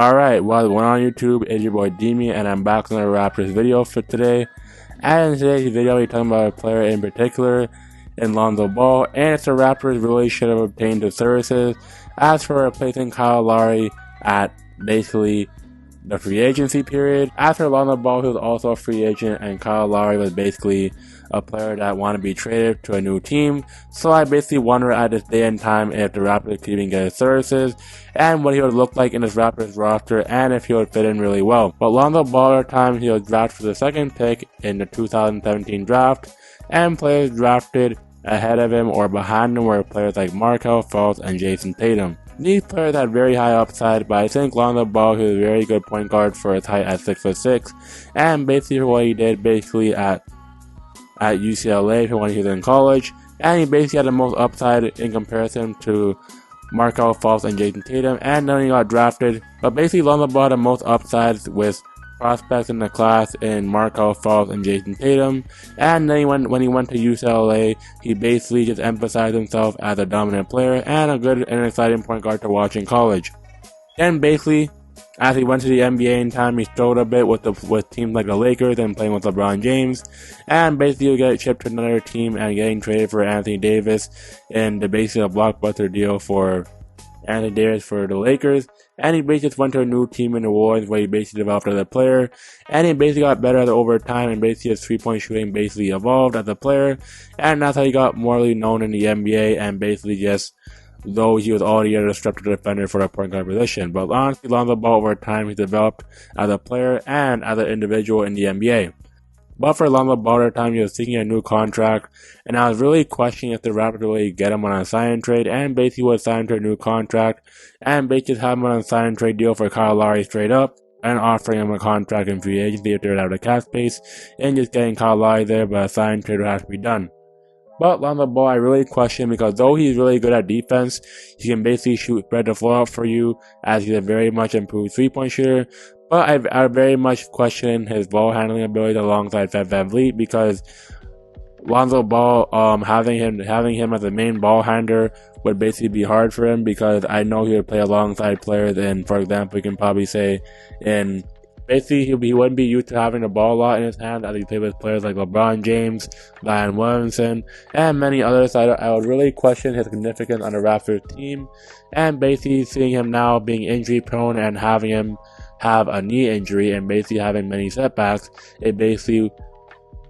Alright, well, what on YouTube is your boy Demi, and I'm back with another Raptors video for today. And in today's video, we're talking about a player in particular, in Lonzo Ball, and it's the Raptors really should have obtained his services as for replacing Kyle Lowry at basically the free agency period. After Lonzo Ball, he was also a free agent, and Kyle Lowry was basically a player that wanted to be traded to a new team. So I basically wonder at this day and time if the Raptors could even get his services, and what he would look like in this Raptors roster, and if he would fit in really well. But Lonzo Ball at the time, he was drafted for the second pick in the 2017 draft, and players drafted ahead of him or behind him were players like Markelle Fultz and Jason Tatum. These players had very high upside, but I think Lonzo Ball is a very good point guard for his height at 6'6", and basically for what he did basically at UCLA for when he was in college, and he basically had the most upside in comparison to Markelle Fultz and Jason Tatum, and then he got drafted. But basically Lonzo Ball had the most upsides with prospects in the class in Markelle Fultz and Jason Tatum, and then when he went to UCLA, he basically just emphasized himself as a dominant player and a good and exciting point guard to watch in college. Then basically, as he went to the NBA in time, he struggled a bit with teams like the Lakers and playing with LeBron James, and basically he'll get shipped to another team and getting traded for Anthony Davis in basically a blockbuster deal for Anthony Davis for the Lakers. And he basically just went to a new team in the Warriors where he basically developed as a player, and he basically got better over time, and basically his three-point shooting basically evolved as a player, and that's how he got morally known in the NBA, and basically just, though he was already a disruptive defender for the point guard position. But honestly, Lonzo Ball over time he developed as a player and as an individual in the NBA. But for Lonzo Ball at the time, he was seeking a new contract, and I was really questioning if the Raptors really get him on a sign and trade, and basically would sign to a new contract, and basically have him on a sign and trade deal for Kyle Lowry straight up, and offering him a contract in free agency if they would have the cap space, and just getting Kyle Lowry there, but a sign and trade would have to be done. But Lonzo Ball, I really question because though he's really good at defense, he can basically spread the floor out for you as he's a very much improved three-point shooter. But I very much question his ball handling ability alongside Fred VanVleet because Lonzo Ball, having him as a main ball handler would basically be hard for him because I know he would play alongside players and, for example, you can probably say in basically, he wouldn't be used to having the ball a lot in his hand as he played with players like LeBron James, Zion Williamson, and many others. I would really question his significance on the Raptors team, and basically seeing him now being injury prone and having him have a knee injury and basically having many setbacks, it basically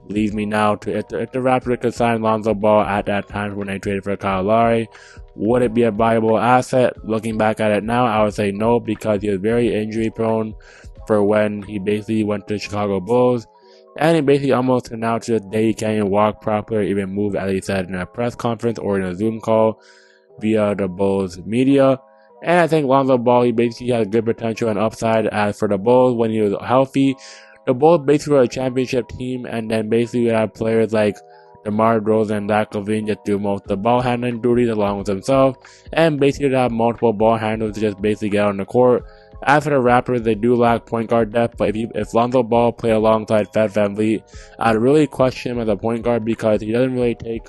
leads me now to if the Raptors could sign Lonzo Ball at that time when they traded for Kyle Lowry, would it be a viable asset? Looking back at it now, I would say no because he was very injury prone for when he basically went to the Chicago Bulls, and he basically almost announced to the day he can't even walk properly or even move, as he said in a press conference or in a Zoom call via the Bulls media. And I think Lonzo Ball, he basically has good potential and upside. As for the Bulls, when he was healthy, the Bulls basically were a championship team, and then basically we have players like DeMar DeRozan and Zach LaVine just do most of the ball handling duties along with himself, and basically to have multiple ball handlers to just basically get on the court. As for the Raptors, they do lack point guard depth, but if Lonzo Ball play alongside Fred VanVleet, I'd really question him as a point guard because he doesn't really take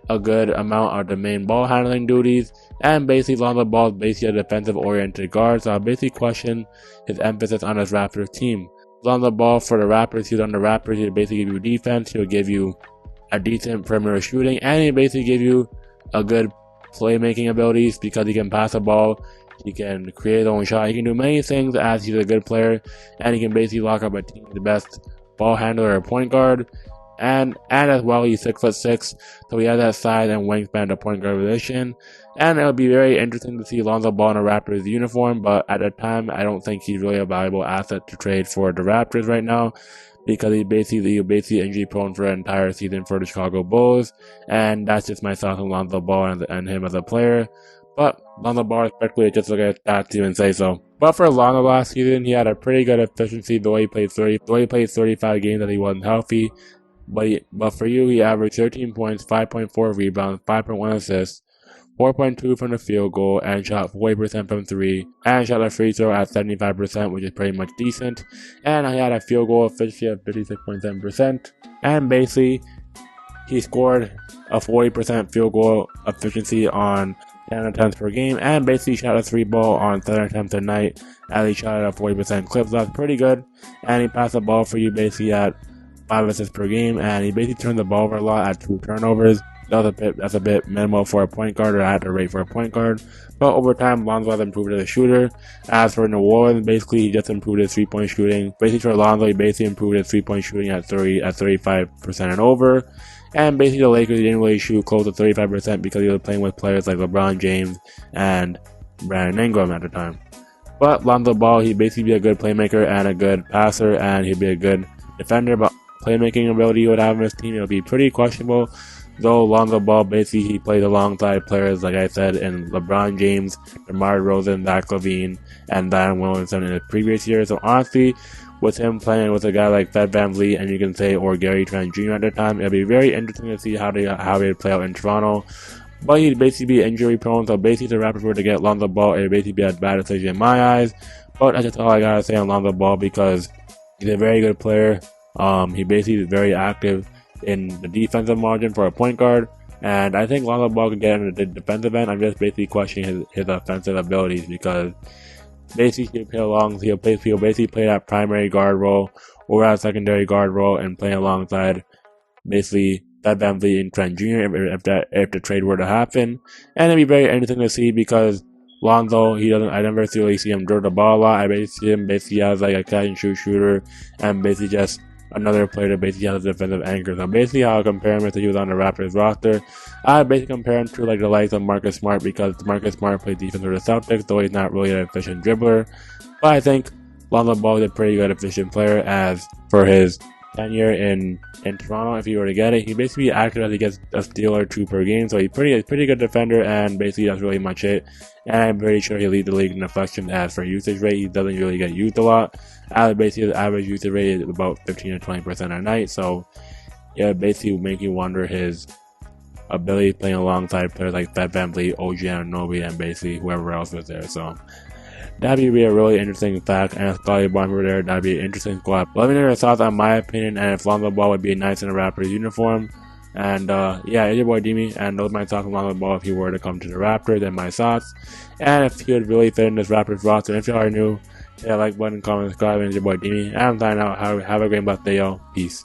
a good amount of the main ball handling duties, and basically Lonzo Ball is basically a defensive oriented guard, so I basically question his emphasis on his Raptors team. Lonzo Ball for the Raptors, he's on the Raptors, he'll basically give you defense, he'll give you a decent perimeter shooting, and he'll basically give you a good playmaking abilities because he can pass the ball, he can create his own shot, he can do many things as he's a good player, and he can basically lock up a team, the best ball handler or point guard. And as well, he's 6'6", so he has that size and wingspan at the point guard position. And it'll be very interesting to see Lonzo Ball in a Raptors uniform, but at the time, I don't think he's really a valuable asset to trade for the Raptors right now, because he's basically injury prone for an entire season for the Chicago Bulls. And that's just my thoughts on Lonzo Ball and him as a player. But Lonzo Ball, especially, just look at stats to even say so. But for Lonzo last season, he had a pretty good efficiency, though he played 35 games that he wasn't healthy. But for you, he averaged 13 points, 5.4 rebounds, 5.1 assists, 4.2 from the field goal, and shot 40% from 3, and shot a free throw at 75%, which is pretty much decent. And he had a field goal efficiency of 56.7%. And basically, he scored a 40% field goal efficiency on 10 attempts per game, and basically shot a 3-ball on 7 attempts a night, as he shot at a 40% clip, so that's pretty good. And he passed the ball for you basically at 5 assists per game, and he basically turned the ball over a lot at 2 turnovers. That's a bit minimal for a point guard, or at the rate for a point guard. But over time, Lonzo has improved as a shooter. As for New Orleans, basically he just improved his 3-point shooting. Basically for Lonzo, he basically improved his 3-point shooting at 35% and over. And basically the Lakers didn't really shoot close to 35% because he was playing with players like LeBron James and Brandon Ingram at the time. But Lonzo Ball, he'd basically be a good playmaker and a good passer, and he'd be a good defender, but playmaking ability he would have in his team, it would be pretty questionable. Though Lonzo Ball, basically he plays alongside players, like I said, in LeBron James, DeMar DeRozan, Zach LaVine, and Zion Williamson in the previous year. So honestly, with him playing with a guy like Fred VanVleet, and you can say, or Gary Trent Jr. at the time, it'd be very interesting to see how he'd play out in Toronto. But he'd basically be injury prone, so basically the Raptors were to get Lonzo Ball, it'd basically be a bad decision in my eyes. But that's just all I gotta say on Lonzo Ball, because he's a very good player. He basically is very active in the defensive margin for a point guard, and I think Lonzo Ball can get in the defensive end. I'm just basically questioning his offensive abilities, because basically he'll basically play that primary guard role or that secondary guard role and play alongside basically Fred VanVleet and Trent Jr. if the trade were to happen. And it'd be very interesting to see, because Lonzo, I never really see him dribble the ball a lot. I basically see him basically as like a catch and shoot shooter, and basically just another player that basically has a defensive anchor. So basically how I compare him if he was on the Raptors roster, I basically compare him to like the likes of Marcus Smart, because Marcus Smart plays defense for the Celtics, though he's not really an efficient dribbler. But I think Lonzo Ball is a pretty good efficient player. As for his tenure in Toronto, if he were to get it, he basically acted as he gets a steal or 2 per game, so he's pretty good defender, and basically that's really much it. And I'm pretty sure he'll lead the league in deflection. As for usage rate, he doesn't really get used a lot. Basically his average usage rate is about 15 to 20% a night, so yeah, basically would make you wonder his ability playing alongside players like Fred VanVleet, OG Anunoby, and basically whoever else was there. So that'd be a really interesting fact, and if Scottie Barnes were there, that'd be an interesting squad. Let me know your thoughts on my opinion, and if Lonzo Ball would be nice in a Raptors uniform. And yeah, it's your boy Demi, and those are my thoughts on Lonzo Ball if he were to come to the Raptors, and my thoughts, and if he would really fit in this Raptors roster. And if you are new, hit that like button, comment, subscribe, and it's your boy Demi. And I'm signing out. Have a great birthday, y'all. Peace.